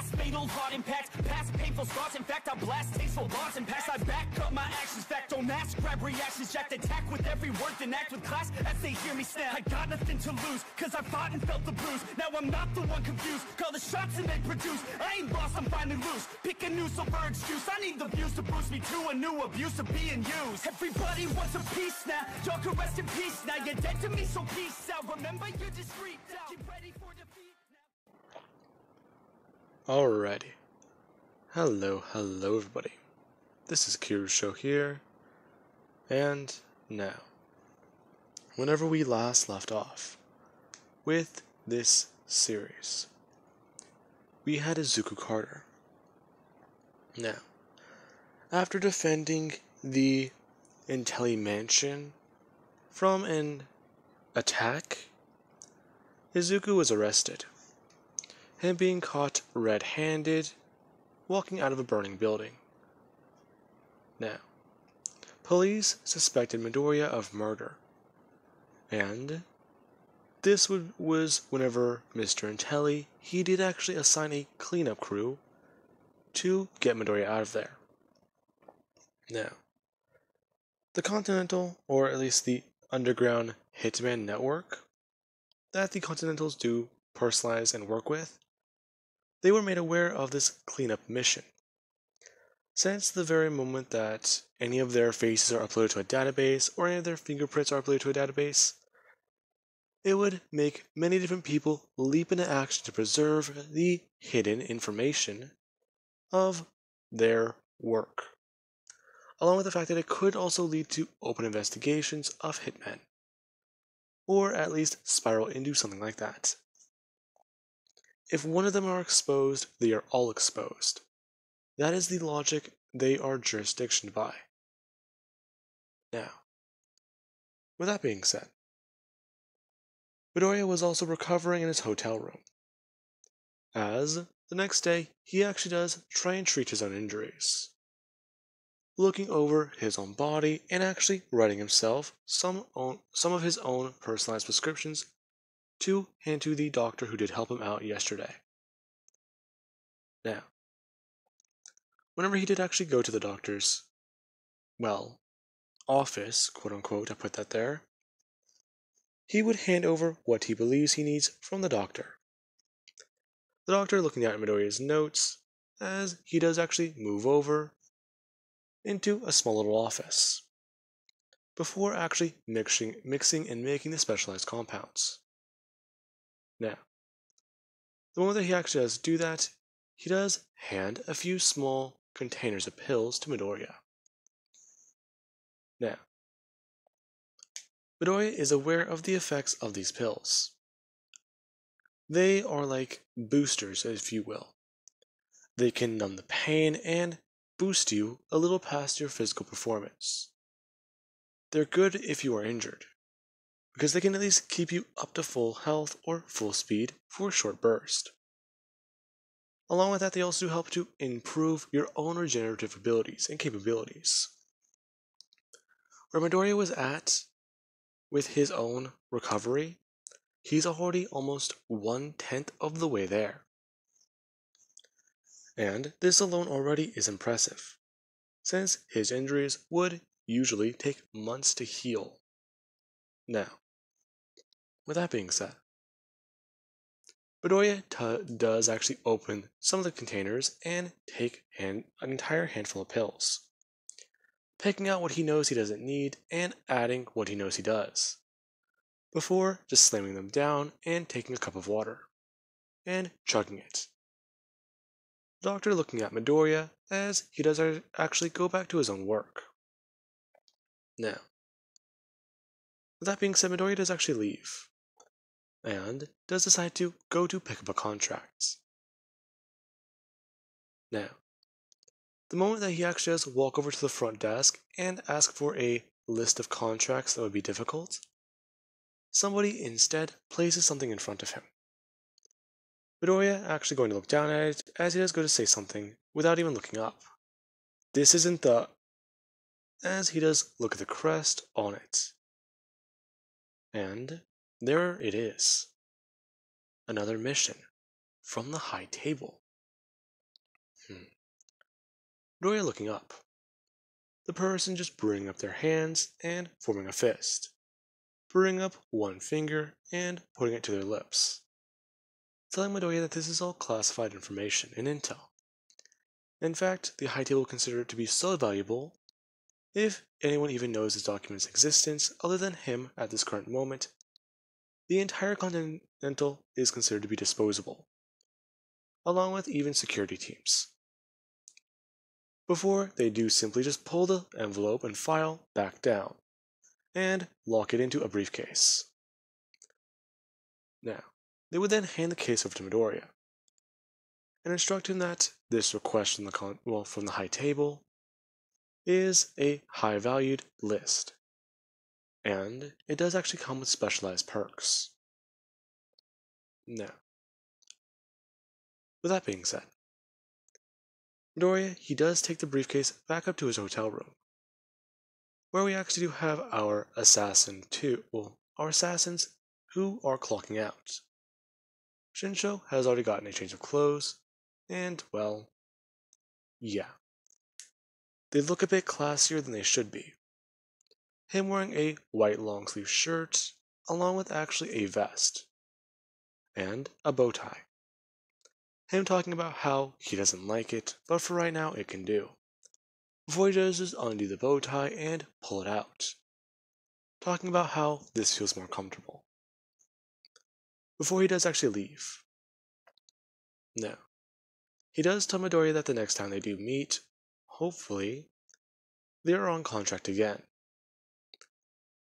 past, fatal heart impact, past painful scars. In fact, I blast tasteful bars and pass. I back up my actions, fact, don't ask, grab reactions, jacked, attack with every word, then act with class as they hear me snap. I got nothing to lose, cause I fought and felt the bruise. Now I'm not the one confused, call the shots and they produce. I ain't lost, I'm finally loose, pick a new silver excuse. I need the views to boost me to a new abuse of being used. Everybody wants a piece now, y'all can rest in peace now. You're dead to me, so peace out. Remember you're discreet now, get ready for defeat now. Alrighty. Hello everybody. This is Kiru's Show here, and now, whenever we last left off with this series, we had Izuku Carter. Now, after defending the Intelli Mansion from an attack, Izuku was arrested, him being caught red-handed walking out of a burning building. Now, police suspected Midoriya of murder, and this was whenever Mr. Intelli, he did actually assign a cleanup crew to get Midoriya out of there. Now, the Continental, or at least the underground hitman network that the Continentals do personalize and work with, they were made aware of this cleanup mission. Since the very moment that any of their faces are uploaded to a database, or any of their fingerprints are uploaded to a database, it would make many different people leap into action to preserve the hidden information of their work, along with the fact that it could also lead to open investigations of hitmen, or at least spiral into something like that. If one of them are exposed, they are all exposed. That is the logic they are jurisdictioned by. Now, with that being said, Midoriya was also recovering in his hotel room, as the next day he actually does try and treat his own injuries, looking over his own body and actually writing himself some of his own personalized prescriptions to hand to the doctor who did help him out yesterday. Now, whenever he did actually go to the doctor's, office, quote-unquote, I put that there, he would hand over what he believes he needs from the doctor. The doctor looking at Midoriya's notes, as he does actually move over into a small little office, before actually mixing and making the specialized compounds. Now, the moment that he actually does do that, he does hand a few small containers of pills to Midoriya. Now, Midoriya is aware of the effects of these pills. They are like boosters, if you will. They can numb the pain and boost you a little past your physical performance. They're good if you are injured, because they can at least keep you up to full health or full speed for a short burst. Along with that, they also help to improve your own regenerative abilities and capabilities. Where Midoriya was at with his own recovery, he's already almost 1/10 of the way there. And this alone already is impressive, since his injuries would usually take months to heal. Now, with that being said, Midoriya does actually open some of the containers and take an entire handful of pills, picking out what he knows he doesn't need and adding what he knows he does, before just slamming them down and taking a cup of water and chugging it. The doctor looking at Midoriya as he does actually go back to his own work. Now, with that being said, Midoriya does actually leave, and does decide to go to pick up a contract. Now, the moment that he actually does walk over to the front desk and ask for a list of contracts that would be difficult, somebody instead places something in front of him. Midoriya actually going to look down at it as he does go to say something without even looking up. This isn't the... as he does look at the crest on it. And there it is. Another mission from the High Table. Midoriya looking up. The person just bringing up their hands and forming a fist. Bringing up one finger and putting it to their lips. Telling Midoriya that this is all classified information and intel. In fact, the High Table consider it to be so valuable, if anyone even knows this document's existence other than him at this current moment, the entire Continental is considered to be disposable, along with even security teams. Before they do simply just pull the envelope and file back down, and lock it into a briefcase. Now, they would then hand the case over to Midoriya, and instruct him that this request from the High Table is a high-valued list, and it does actually come with specialized perks. Now, with that being said, Midoriya, he does take the briefcase back up to his hotel room, where we actually do have our our assassins who are clocking out. Shinsho has already gotten a change of clothes, and, well, yeah. They look a bit classier than they should be. Him wearing a white long sleeve shirt, along with actually a vest, and a bow tie. Him talking about how he doesn't like it, but for right now it can do. Before he does just undo the bow tie and pull it out. Talking about how this feels more comfortable. Before he does actually leave. Now, he does tell Midoriya that the next time they do meet, hopefully, they are on contract again.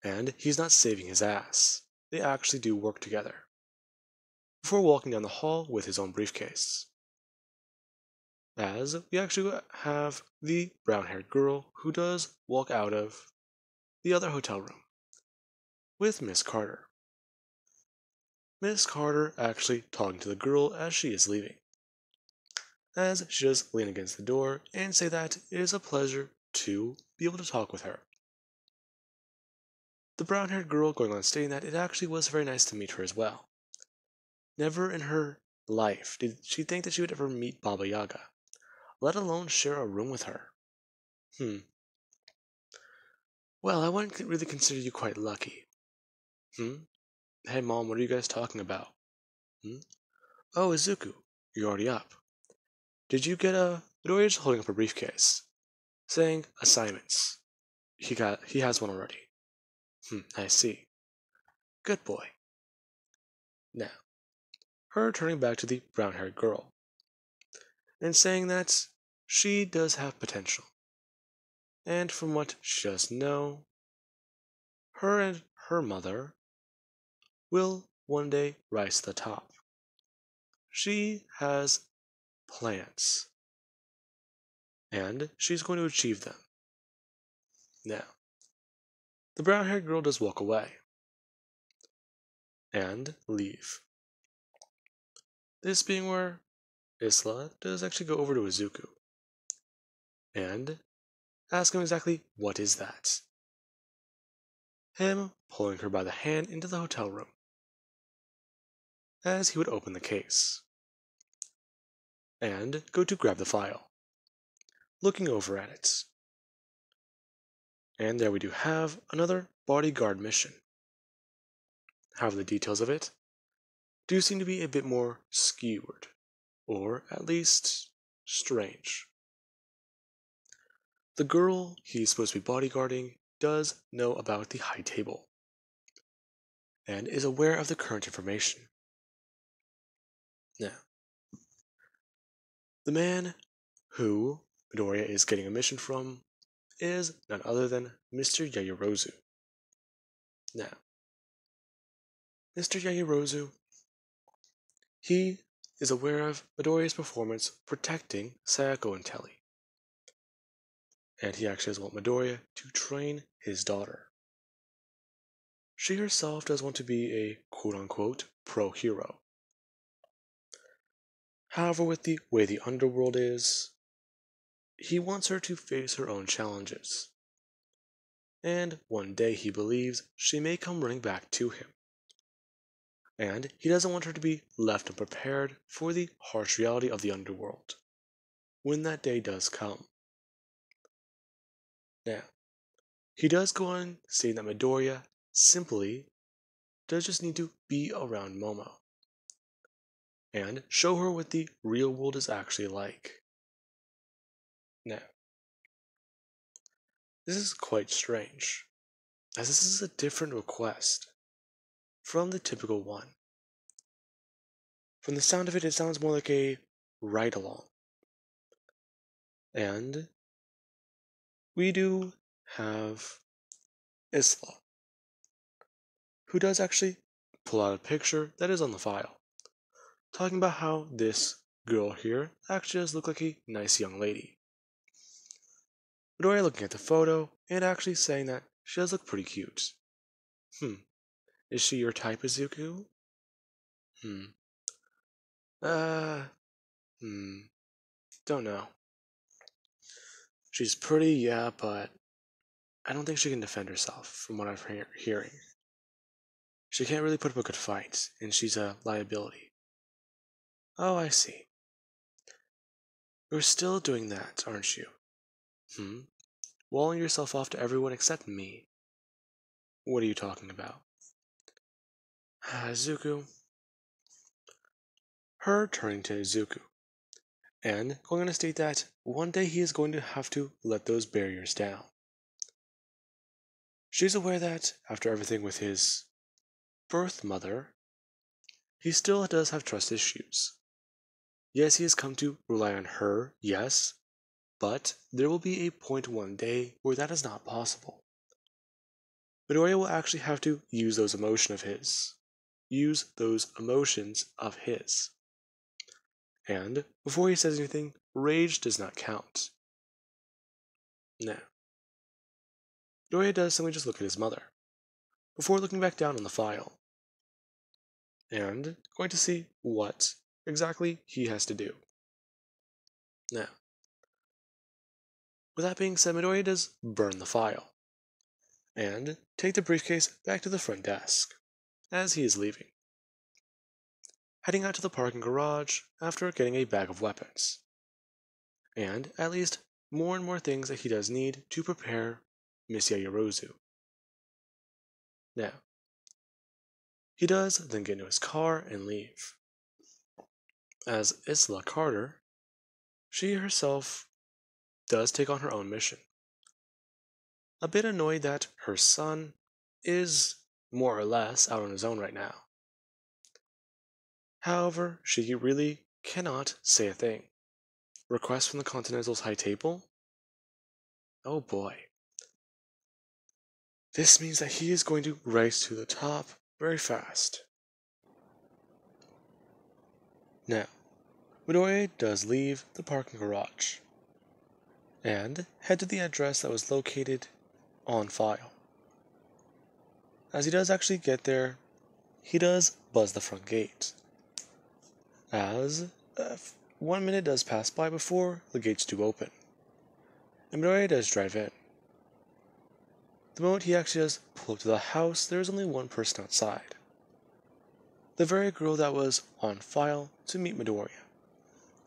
And he's not saving his ass. They actually do work together. Before walking down the hall with his own briefcase. As we actually have the brown-haired girl who does walk out of the other hotel room with Miss Carter. Miss Carter actually talking to the girl as she is leaving, as she does lean against the door and say that it is a pleasure to be able to talk with her. The brown-haired girl going on stating that it actually was very nice to meet her as well. Never in her life did she think that she would ever meet Baba Yaga, let alone share a room with her. Well, I wouldn't really consider you quite lucky. Hey Mom, what are you guys talking about? Oh, Izuku, you're already up. Did you get a... Midoriya's holding up a briefcase, saying assignments. He has one already. I see. Good boy. Now, her turning back to the brown-haired girl, and saying that she does have potential. And from what she does know, her and her mother will one day rise to the top. She has plans, and she's going to achieve them. Now, the brown-haired girl does walk away and leave. This being where Isla does actually go over to Izuku and ask him exactly what is that. Him pulling her by the hand into the hotel room as he would open the case and go to grab the file, looking over at it. And there we do have another bodyguard mission. However, the details of it do seem to be a bit more skewed, or at least strange. The girl he's supposed to be bodyguarding does know about the High Table, and is aware of the current information. Now, the man who Midoriya is getting a mission from is none other than Mr. Yaoyorozu. Now, Mr. Yaoyorozu, he is aware of Midoriya's performance protecting Sayako and Telly. And he actually does want Midoriya to train his daughter. She herself does want to be a quote-unquote pro-hero. However, with the way the underworld is, he wants her to face her own challenges. And one day he believes she may come running back to him. And he doesn't want her to be left unprepared for the harsh reality of the underworld. when that day does come. Now, he does go on saying that Midoriya simply does just need to be around Momo and show her what the real world is actually like. Now, this is quite strange, as this is a different request from the typical one. From the sound of it, it sounds more like a ride along. And we do have Isla, who does actually pull out a picture that is on the file, talking about how this girl here actually does look like a nice young lady. Midoriya looking at the photo and actually saying that she does look pretty cute. Is she your type, Izuku? Hmm. Uh, don't know. She's pretty, yeah, but I don't think she can defend herself, from what I'm hearing. She can't really put up a good fight, and she's a liability. Oh, I see. You're still doing that, aren't you? Walling yourself off to everyone except me. What are you talking about? Izuku. Her turning to Izuku, and going on to state that one day he is going to have to let those barriers down. She's aware that, after everything with his birth mother, he still does have trust issues. Yes, he has come to rely on her, yes, but there will be a point one day where that is not possible. Midoriya will actually have to use those emotions of his. And before he says anything, rage does not count. Now, Midoriya does simply just look at his mother, before looking back down on the file, and going to see what exactly he has to do. Now, with that being said, Midoriya does burn the file, and take the briefcase back to the front desk, as he is leaving, heading out to the parking garage after getting a bag of weapons, and at least more and more things that he does need to prepare Miss Yaoyorozu. Now, he does then get into his car and leave, as Isla Carter, she herself does take on her own mission. A bit annoyed that her son is more or less out on his own right now. However, she really cannot say a thing. Request from the Continental's high table? Oh boy. This means that he is going to rise to the top very fast. Now, Midoriya does leave the parking garage and head to the address that was located on file. As he does actually get there, he does buzz the front gate, as 1 minute does pass by before the gates do open, and Midoriya does drive in. The moment he actually does pull up to the house, there is only one person outside. The very girl that was on file to meet Midoriya,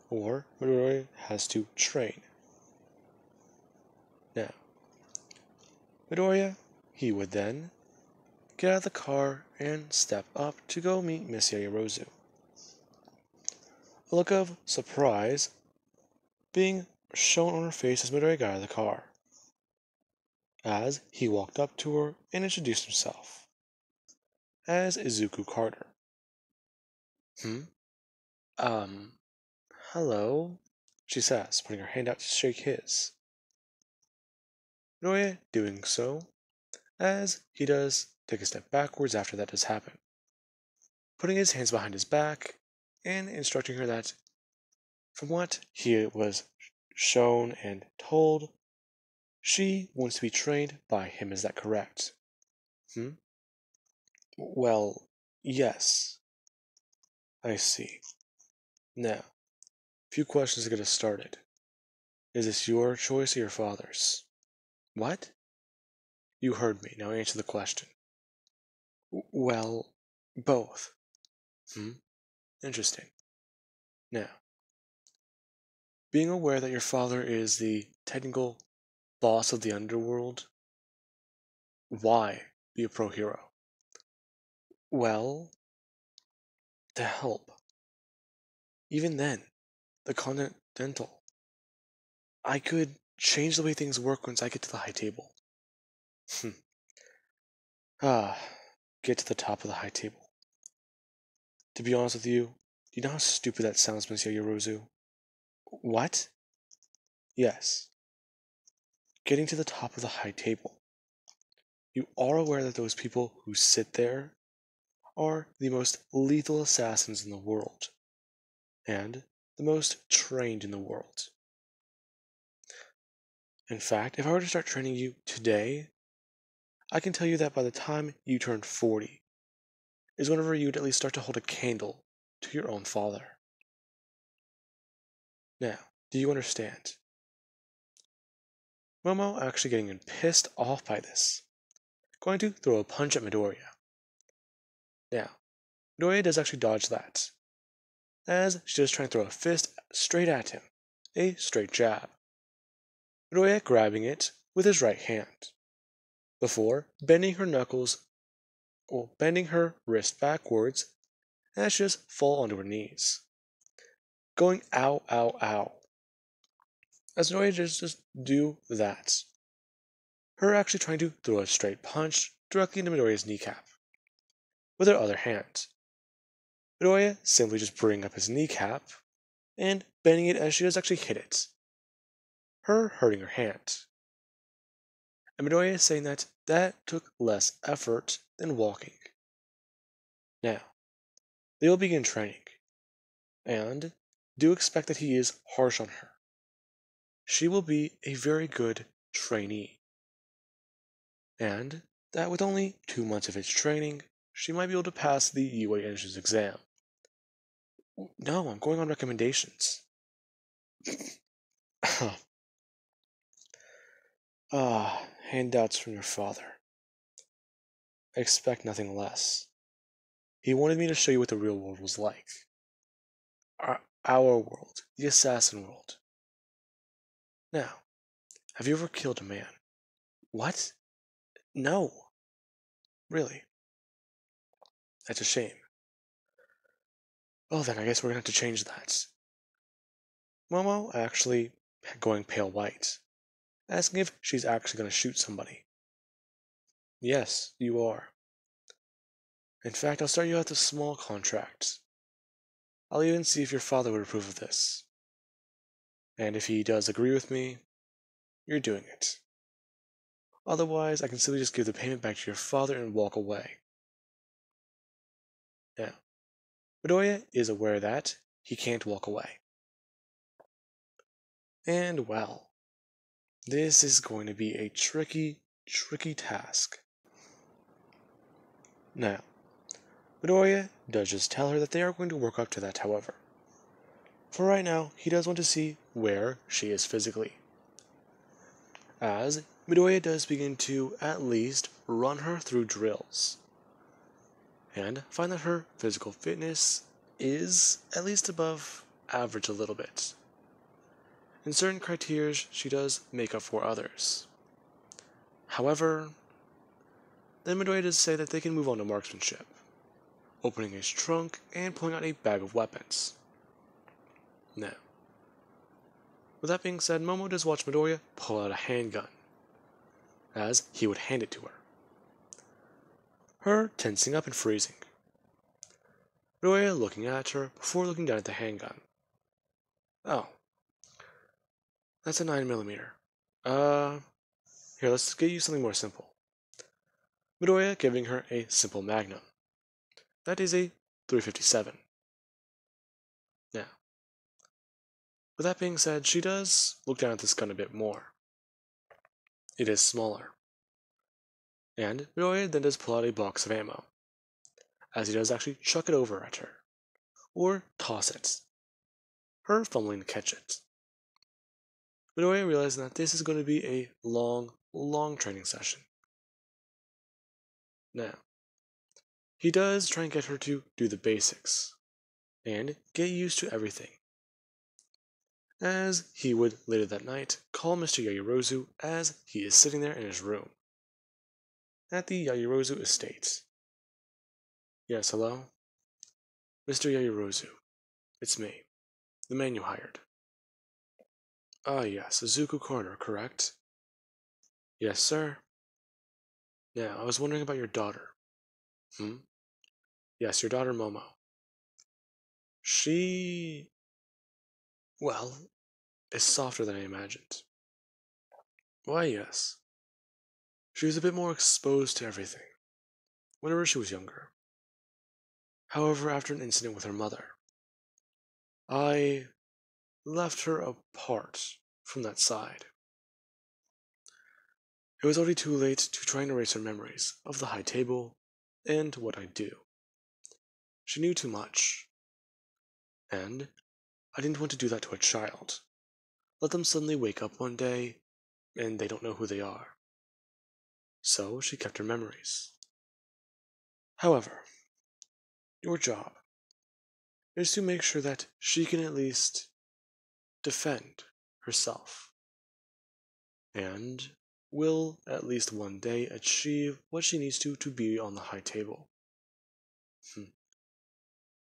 or Midoriya has to train. Now, Midoriya, he would then get out of the car and step up to go meet Miss Yaoyorozu. A look of surprise being shown on her face as Midoriya got out of the car, as he walked up to her and introduced himself as Izuku Carter. Hello, she says, putting her hand out to shake his. Midoriya doing so, as he does take a step backwards after that does happen, putting his hands behind his back and instructing her that, from what he was shown and told, she wants to be trained by him. Is that correct? Well, yes. I see. Now, a few questions to get us started. Is this your choice or your father's? What? You heard me. Now answer the question. Well, both. Interesting. Now, being aware that your father is the technical boss of the underworld, why be a pro hero? Well, to help. Even then, the Continental. I could change the way things work once I get to the high table. Ah, get to the top of the high table. To be honest with you, do you know how stupid that sounds, Monsieur Yorozu? What? Yes. Getting to the top of the high table. You are aware that those people who sit there are the most lethal assassins in the world, and the most trained in the world. In fact, if I were to start training you today, I can tell you that by the time you turn 40 is whenever you'd at least start to hold a candle to your own father. Now, do you understand? Momo actually getting pissed off by this, going to throw a punch at Midoriya. Now, Midoriya does actually dodge that, as she does try to throw a fist straight at him, a straight jab. Midoriya grabbing it with his right hand, before bending her wrist backwards as she just fall onto her knees, going ow, ow, ow. As Midoriya just do that, her actually trying to throw a straight punch directly into Midoriya's kneecap with her other hand. Midoriya simply just bringing up his kneecap and bending it as she does actually hit it, her hurting her hand. And Midoriya is saying that took less effort than walking. Now, they will begin training, and do expect that he is harsh on her. She will be a very good trainee, and that with only 2 months of his training, she might be able to pass the UA entrance exam. No, I'm going on recommendations. Handouts from your father. I expect nothing less. He wanted me to show you what the real world was like. Our world, the assassin world. Now, have you ever killed a man? What? No. Really? That's a shame. Well then, I guess we're gonna have to change that. Momo actually going pale white, asking if she's actually gonna shoot somebody. Yes, you are. In fact, I'll start you out with a small contract. I'll even see if your father would approve of this. And if he does agree with me, you're doing it. Otherwise, I can simply just give the payment back to your father and walk away. Now, Midoriya is aware that he can't walk away. And well, this is going to be a tricky task. Now, Midoriya does just tell her that they are going to work up to that, however. For right now, he does want to see where she is physically, as Midoriya does begin to at least run her through drills, and find that her physical fitness is at least above average a little bit. In certain criteria, she does make up for others. However, then Midoriya does say that they can move on to marksmanship, opening his trunk and pulling out a bag of weapons. Now, with that being said, Momo does watch Midoriya pull out a handgun, as he would hand it to her. Her tensing up and freezing. Midoriya looking at her before looking down at the handgun. Oh, that's a 9mm. Here, let's get you something more simple. Midoriya giving her a simple magnum. That is a 357. Now, with that being said, she does look down at this gun a bit more. It is smaller. And Midoriya then does pull out a box of ammo, as he does actually chuck it over at her, or toss it, her fumbling to catch it. Midoriya realizing that this is going to be a long training session. Now, he does try and get her to do the basics, and get used to everything. as he would later that night call Mr. Yaoyorozu as he is sitting there in his room at the Yaoyorozu estate. Yes, hello? Mr. Yaoyorozu, it's me, the man you hired. Ah, yes, Izuku Corner, correct? Yes, sir. Now, I was wondering about your daughter. Yes, your daughter Momo. She, well, is softer than I imagined. Why, yes. She was a bit more exposed to everything whenever she was younger. However, after an incident with her mother, I left her apart from that side. It was already too late to try and erase her memories of the high table and what I do. She knew too much, and I didn't want to do that to a child. Let them suddenly wake up one day and they don't know who they are. So she kept her memories. However, your job is to make sure that she can at least defend herself, and will at least one day achieve what she needs to be on the high table.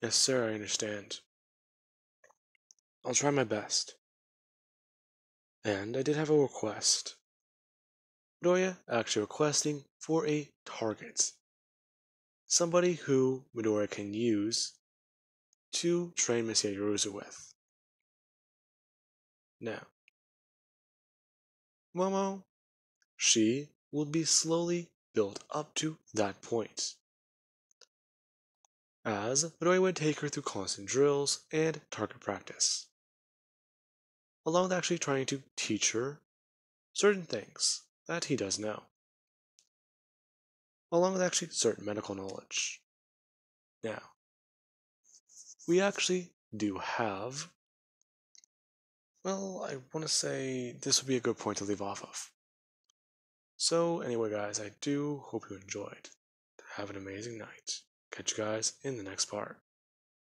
Yes, sir, I understand. I'll try my best. And I did have a request. Midoriya actually requesting for a target. Somebody who Midoriya can use to train Miss Yaoyorozu with. Now, Momo, she will be slowly built up to that point, as Midoriya would take her through constant drills and target practice, along with actually trying to teach her certain things that he does know, along with actually certain medical knowledge. Now, we actually do have, well, I want to say this would be a good point to leave off of. So, anyway, guys, I do hope you enjoyed. Have an amazing night. Catch you guys in the next part.